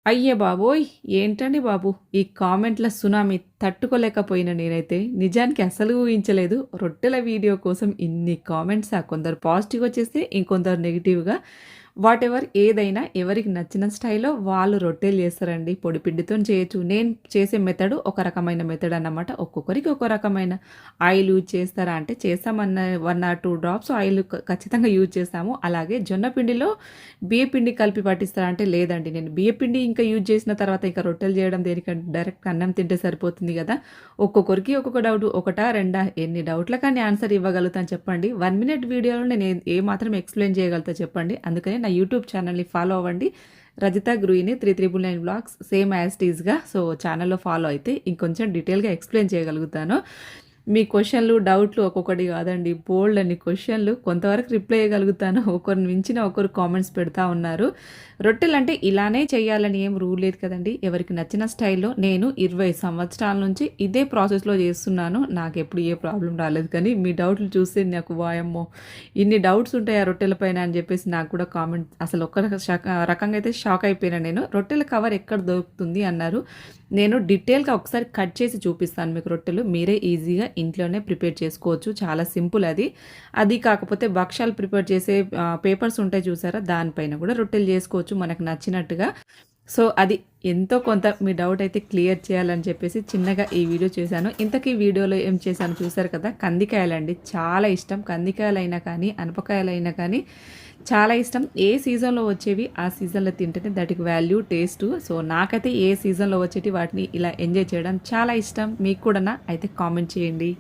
అయ్య బాబోయ్! ఏంటండి బాబు! ఈ కామెంట్‌ల సునామీ తట్టుకోలేకపోయిన నేనైతే నిజానికి అస్సలు ఊహించలేదు. రొట్టెల వీడియో కోసం ఇన్ని కామెంట్సా? కొందరు పాజిటివొచ్చేస్తే ఇంకొందరు నెగెటివ్‌గా. వాటెవర్ ఏదైనా ఎవరికి నచ్చిన స్టైల్‌లో వాళ్ళు రొట్టెలు చేస్తారండి. పొడి పిండితోని చేయొచ్చు. నేను చేసే మెథడు ఒక రకమైన మెథడ్ అన్నమాట. ఒక్కొక్కరికి ఒక్కో రకమైన ఆయిల్ యూజ్ చేస్తారా అంటే చేస్తామన్న 1 ఆర్ 2 డ్రాప్స్ ఆయిల్ ఖచ్చితంగా యూజ్ చేస్తాము. అలాగే జొన్న పిండిలో బియ్య పిండి కలిపి పట్టిస్తారా అంటే లేదండి. నేను బియ్య పిండి ఇంకా యూజ్ చేసిన తర్వాత ఇంకా రొట్టెలు చేయడం దేనికంటే డైరెక్ట్ అన్నం తింటే సరిపోతుంది గదా! ఒక్కొక్కరికి ఒక్కొక్క డౌటు. ఒకటా? రెండా? ఎన్ని డౌట్‌లకని ఆన్సర్ ఇవ్వగలుగుతాను చెప్పండి. 1 మినిట్ వీడియోలో నేను ఏ మాత్రం ఎక్స్‌ప్లెయిన్ చేయగలుగుతా చెప్పండి. అందుకని నా యూట్యూబ్ ఛానల్‌ని ఫాలో అవ్వండి. రజిత గృహిణి 3999 వ్లాగ్స్ సేమ్ యాజ్ ఇట్ ఈస్‌గా. సో, ఛానల్‌లో ఫాలో అయితే ఇంకొంచెం డీటెయిల్‌గా ఎక్స్‌ప్లెయిన్ చేయగలుగుతాను. మీ క్వెషన్‌లు, డౌట్‌లు ఒక్కొక్కటి కాదండి. బోలెడన్ని క్వెషన్‌లు కొంతవరకు రిప్లై ఇయ్యగలుగుతాను. ఒకరిని మించిన ఒకరు కామెంట్స్ పెడతా ఉన్నారు. రొట్టెలంటే ఇలానే చేయాలని ఏం రూల్ లేదు కదండీ. ఎవరికి నచ్చిన స్టైల్‌లో నేను 20 సంవత్సరాల నుంచి ఇదే ప్రాసెస్‌లో చేస్తున్నాను. నాకెప్పుడు ఏ ప్రాబ్లమ్ రాలేదు. కానీ మీ డౌట్‌లు చూస్తే నాకు వాయమ్మో! ఇన్ని డౌట్స్ ఉంటాయా రొట్టెల పైన అని చెప్పేసి నాకు కూడా కామెంట్ అసలు రకంగా అయితే షాక్ అయిపోయినా నేను. రొట్టెల కవర్ ఎక్కడ దొరుకుతుంది అన్నారు. నేను డీటెయిల్‌గా ఒకసారి కట్ చేసి చూపిస్తాను మీకు రొట్టెలు. మీరే ఈజీగా ఇంట్లోనే ప్రిపేర్ చేసుకోవచ్చు. చాలా సింపుల్ అది. అది కాకపోతే భక్షాలు ప్రిపేర్ చేసే పేపర్స్ ఉంటాయి చూసారా? దానిపైన కూడా రొట్టెలు చేసుకోవచ్చు మనకు నచ్చినట్టుగా. సో, అది ఎంతో కొంత మీ డౌట్ అయితే క్లియర్ చేయాలని చెప్పేసి చిన్నగా ఈ వీడియో చేశాను. ఇంతకీ వీడియోలో ఏం చేశానో చూసారు కదా! కందికాయలండి. చాలా ఇష్టం. కందికాయలైనా కానీ, అనపకాయలైనా కానీ చాలా ఇష్టం. ఏ సీజన్‌లో వచ్చేవి ఆ సీజన్‌లో తింటేనే దాటికి వాల్యూ, టేస్టు. సో, నాకైతే ఏ సీజన్‌లో వచ్చేటి వాటిని ఇలా ఎంజాయ్ చేయడం చాలా ఇష్టం. మీకు కూడానా? అయితే కామెంట్ చేయండి.